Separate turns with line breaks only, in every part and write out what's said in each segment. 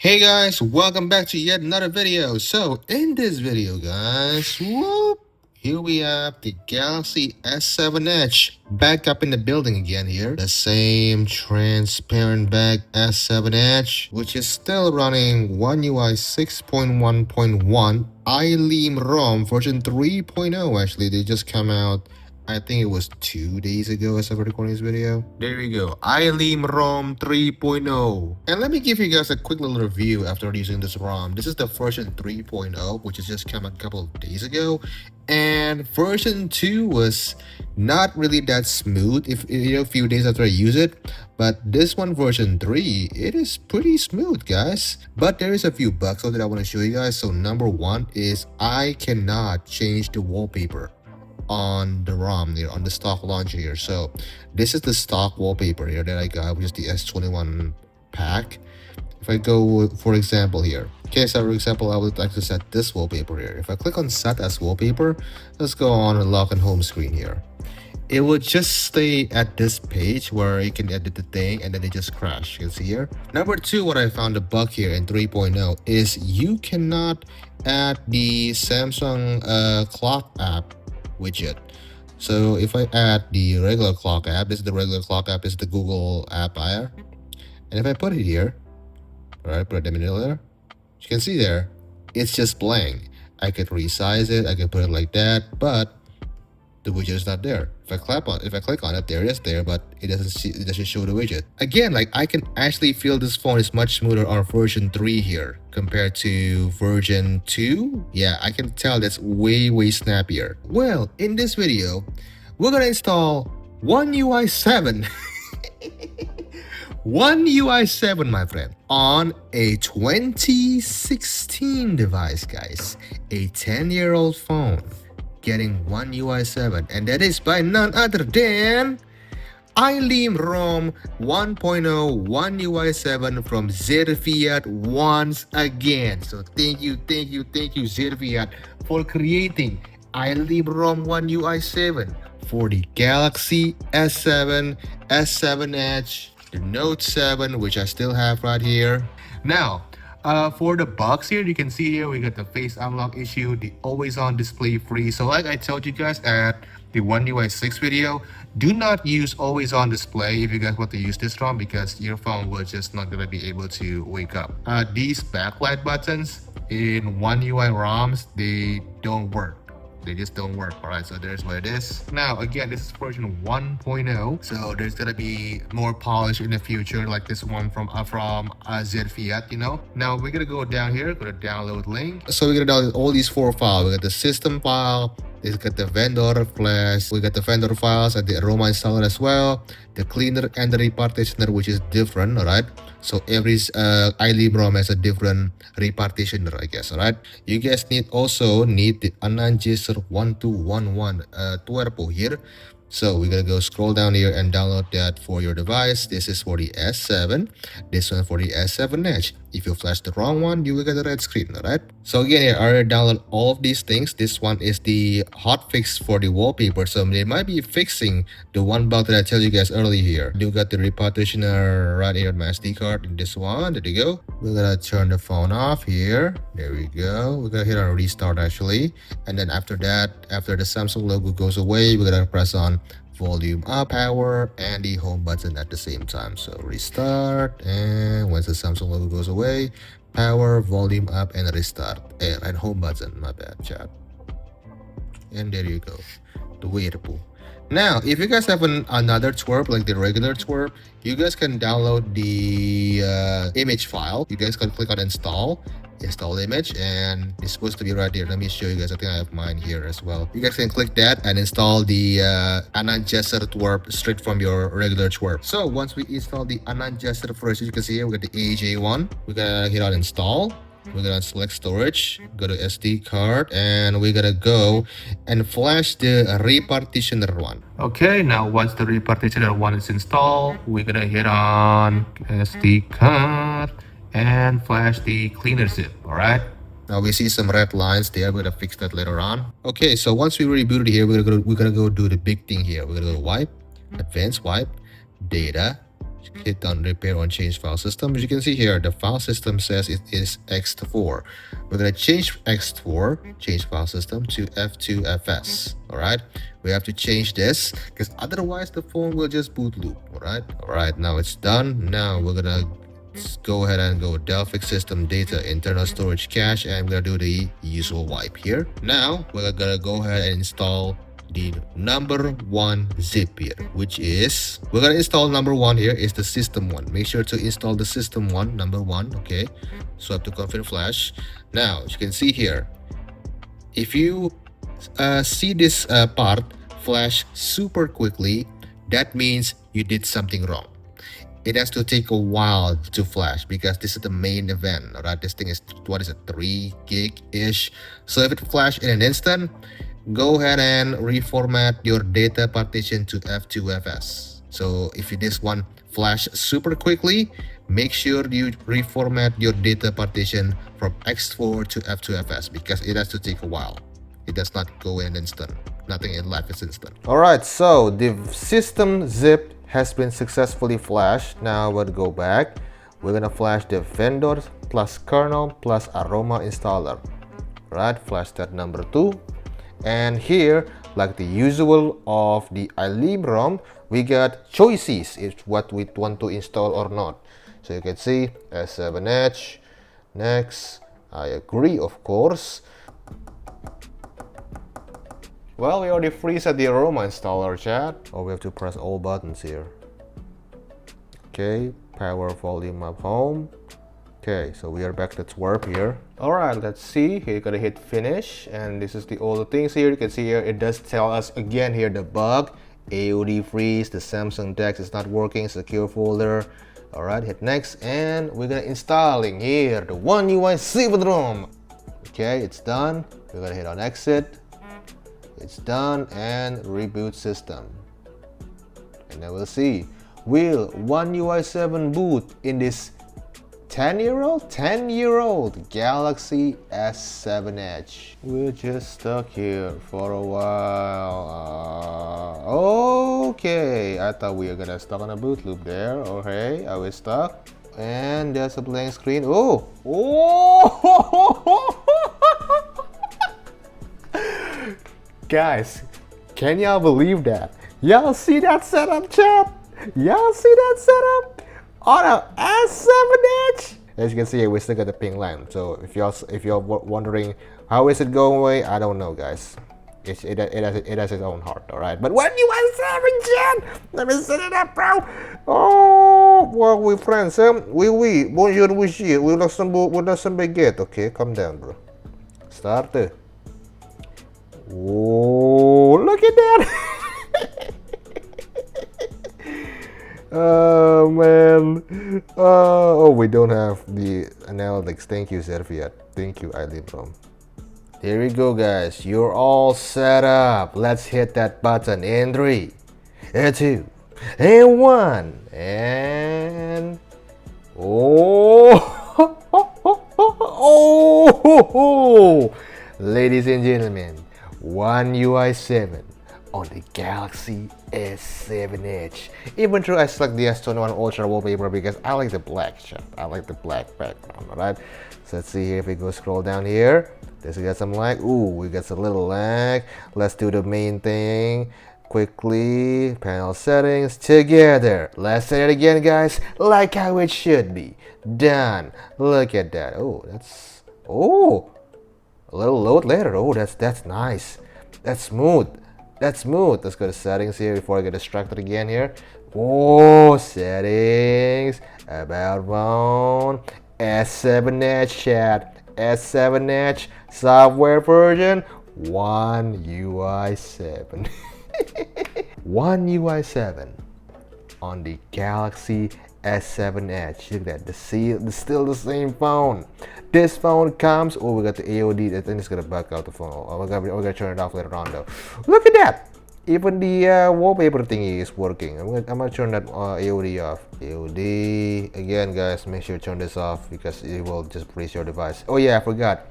Hey guys, welcome back to yet another video. So in this video guys, here we have the Galaxy S7 Edge back up in the building again here. The same transparent back S7 Edge, which is still running One UI 6.1.1 iLeam ROM version 3.0. Actually, they just come out, I think it was 2 days ago as I was recording this video. There we go. iLeam ROM 3.0. And let me give you guys a quick little review after using this ROM. This is the version 3.0, which has just come out a couple of days ago. And version 2 was not really that smooth if a few days after I use it. But this one, version 3, it is pretty smooth, guys. But there is a few bugs that I want to show you guys. So number one is I cannot change the wallpaper on the ROM here, on the stock launcher here. So this is the stock wallpaper here that I got, which is the S21 pack. If I go, for example, here, okay, so for example, I would like to set this wallpaper here. If I click on set as wallpaper, let's go on and lock and home screen here. It will just stay at this page where you can edit the thing and then it just crash. You can see here. Number two, what I found a bug here in 3.0 is you cannot add the Samsung clock app widget. So if I add the regular clock app, this is the regular clock app, this is the Google app here. And if I put it here, all right, put it in the middle there, you can see there, it's just blank. I could resize it, I could put it like that, but the widget is not there. If I click on it, there it is there, but it doesn't show the widget. Again, like I can actually feel this phone is much smoother on version 3 here compared to version 2. Yeah, I can tell that's way snappier. Well, in this video, we're gonna install One UI 7. One UI 7, my friend, on a 2016 device, guys. A 10-year-old phone getting One UI 7, and that is by none other than iLeam ROM 1.0 One UI 7 from Zerfiat once again. So thank you Zerfiat for creating iLeam ROM One UI 7 for the Galaxy S7, S7 Edge, the Note 7, which I still have right here. Now, for the bugs here, you can see here we got the face unlock issue, the always on display freeze. So like I told you guys at the One UI 6 video, do not use always on display if you guys want to use this ROM because your phone will just not gonna be able to wake up. These backlight buttons in One UI ROMs, they don't work. They just don't work. All right, so there's what it is. Now again, this is version 1.0, so there's gonna be more polish in the future, like this one from Zerfiat, you know. Now we're gonna go down here, go to download link. So we're gonna download all these 4 files. We got the system file, we got the vendor flash, we got the vendor files and the aroma installer as well, the cleaner and the repartitioner, which is different. All right, so every iLeam ROM has a different repartitioner, I guess. All right, you guys also need the Anangesser 1211 tuerpo here. So we're gonna go scroll down here and download that for your device. This is for the S7, this one for the S7 Edge. If you flash the wrong one, you will get a red screen. All right, so again here, I already download all of these things. This one is the hotfix for the wallpaper, so they might be fixing the one bug that I tell you guys earlier here. You got the repartitioner right here on my SD card in this one. There you go. We're gonna turn the phone off here. There we go. We're gonna hit on restart actually, and then after that, after the Samsung logo goes away, we're gonna press on volume up, power, and the home button at the same time. So restart, and once the Samsung logo goes away, power, volume up, and restart. And home button, my bad, chat. And there you go, the wearable. Now, if you guys have another twerp, like the regular twerp, you guys can download the image file. You guys can click on install image, and it's supposed to be right here. Let me show you guys. I think I have mine here as well. You guys can click that and install the Anangesser twerp straight from your regular twerp. So once we install the Anangesser first, as you can see here, we got the AJ1. We're gonna hit on install. We're gonna select storage, go to SD card, and we're gonna go and flash the repartitioner one. Okay, now once the repartitioner one is installed, we're gonna hit on SD card and flash the cleaner zip. All right, now we see some red lines there. We're gonna fix that later on. Okay, so once we rebooted here, we're gonna go do the big thing here. We're gonna go wipe, advanced wipe, data, hit on repair on change file system. As you can see here, the file system says it is X4. We're gonna change X4, change file system, to F2FS. All right, we have to change this because otherwise the phone will just boot loop. All right, now it's done. Now we're gonna go ahead and go Delphic system data internal storage cache, and I'm gonna do the usual wipe here. Now we're gonna go ahead and install the number one zip here, which is we're gonna install number one here is the system one. Make sure to install the system one, number one. Okay, so I have to configure flash. Now as you can see here, if you see this part flash super quickly, that means you did something wrong. It has to take a while to flash because this is the main event. All right, this thing is, what is it, 3 gig ish. So if it flash in an instant, go ahead and reformat your data partition to F2FS. So if this one flash super quickly, make sure you reformat your data partition from X4 to F2FS because it has to take a while. It does not go in an instant. Nothing in life is instant. All right, so the system zip has been successfully flashed. Now we'll go back. We're gonna flash the vendor+kernel+aroma installer. Right, flash that number 2. And here, like the usual of the iLeam ROM, we got choices. It's what we want to install or not. So you can see S7H. Next, I agree, of course. Well, we already reset the aroma installer, chat. Oh, we have to press all buttons here. Okay, power volume up home. Okay, so we are back to Twerp here. Alright, let's see. Here you gotta hit finish, and this is the all the things here. You can see here it does tell us again here the bug. AOD freeze, the Samsung DeX is not working, secure folder. Alright, hit next, and we're gonna installing here the One UI 7 ROM. Okay, it's done. We're gonna hit on exit. It's done, and reboot system. And then we'll see. Will One UI 7 boot in this 10-year-old Galaxy S7 Edge? We're just stuck here for a while. Okay, I thought we were gonna stuck on a boot loop there. Okay, are we stuck? And there's a blank screen. Oh! Guys, can y'all believe that? Y'all see that setup, chat? Y'all see that setup on a S7 Edge? As you can see, we still got the pink line. So if you're wondering how is it going away, I don't know, guys. It has its own heart, all right. But when you want 7 Gen, let me set it up, bro. Oh, well, we friends, oui, bonjour, monsieur, we Luxembourg baguette. Okay, calm down, bro. Start. Oh, look at that. Oh man. Oh, we don't have the analytics. Thank you, Serviette. Thank you, iLeam ROM. Here we go, guys. You're all set up. Let's hit that button in 3, 2, and 1. And oh, ladies and gentlemen, One UI 7 on the Galaxy S7 Edge. Even though I select the S21 Ultra wallpaper because I like the black shot. I like the black background, alright? So let's see here if we go scroll down here. Does we got some lag? Ooh, we got some little lag. Let's do the main thing quickly. Panel settings together. Let's say it again, guys, like how it should be. Done. Look at that. Oh, that's a little load later. Oh, that's nice. That's smooth. That's smooth. Let's go to settings here before I get distracted again here. Oh, settings. About phone. S7 Edge chat. S7 Edge software version. One UI 7. One UI 7 on the Galaxy S7 Edge. Look at that. It's still the same phone. This phone comes. Oh, we got the AOD. I think it's gonna back out the phone. Oh, we're gonna turn it off later on though. Look at that. Even the wallpaper thingy is working. I'm gonna turn that AOD off. AOD again, guys. Make sure you turn this off because it will just freeze your device. Oh yeah, I forgot.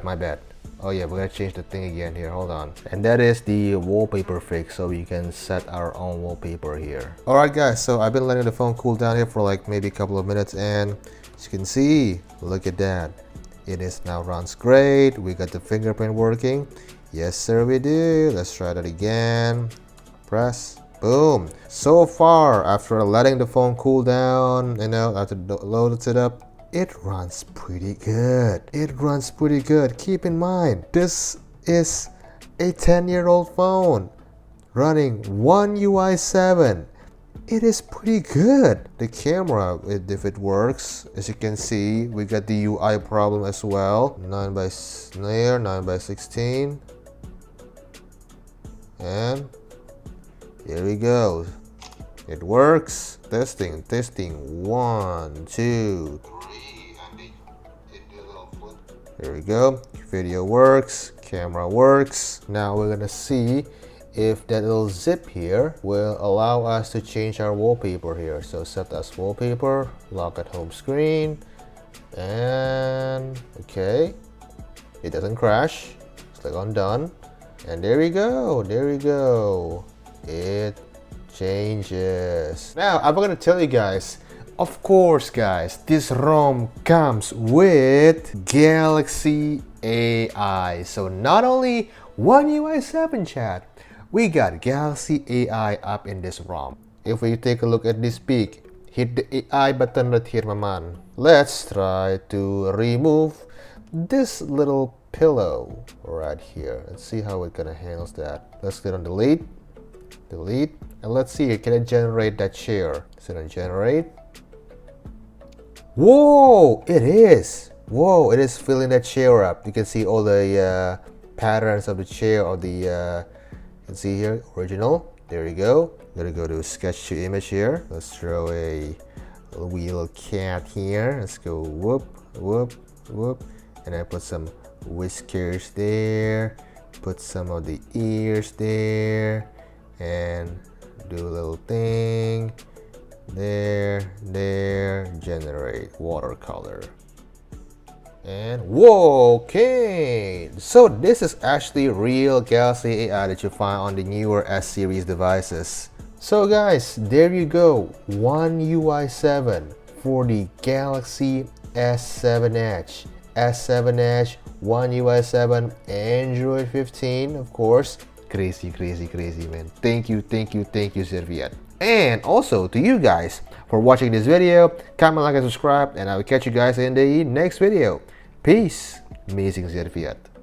My bad. Oh yeah, we're gonna change the thing again here, hold on. And that is the wallpaper fix, so we can set our own wallpaper here. Alright guys, so I've been letting the phone cool down here for like maybe a couple of minutes, and as you can see, look at that. It is now runs great. We got the fingerprint working. Yes sir, we do. Let's try that again. Press. Boom. So far, after letting the phone cool down, after loaded it up, it runs pretty good. It runs pretty good. Keep in mind, this is a 10-year-old phone running One UI 7. It is pretty good. The camera, if it works, as you can see, we got the UI problem as well. 9 by 16. And here we go. It works. Testing. 1, 2, 3. Here we go. Video works. Camera works. Now we're gonna see if that little zip here will allow us to change our wallpaper here. So set as wallpaper, lock at home screen, and okay, it doesn't crash. Click on done, and there we go. It changes. Now I'm gonna tell you guys, of course guys, this ROM comes with Galaxy AI. So not only One UI 7 chat, we got Galaxy AI up in this ROM. If we take a look at this peak, hit the AI button right here, my man. Let's try to remove this little pillow right here. Let's see how it gonna handle that. Let's click on delete, and let's see, can it generate that chair? Is it gonna generate? Whoa, it is. Whoa, it is filling that chair up. You can see all the patterns of the chair, or the you can see here, original. There you go. Gonna go to sketch to image here. Let's throw a wee little cat here. Let's go whoop, and then put some whiskers there. Put some of the ears there, and do a little thing there. Generate watercolor. And whoa, okay, so this is actually real Galaxy AI that you find on the newer S series devices. So guys, there you go, One UI 7 for the Galaxy S7 Edge, One UI 7, Android 15, of course. Crazy man. Thank you Serviette. And also to you guys for watching this video. Comment, like, and subscribe, and I will catch you guys in the next video. Peace. Amazing Serviette.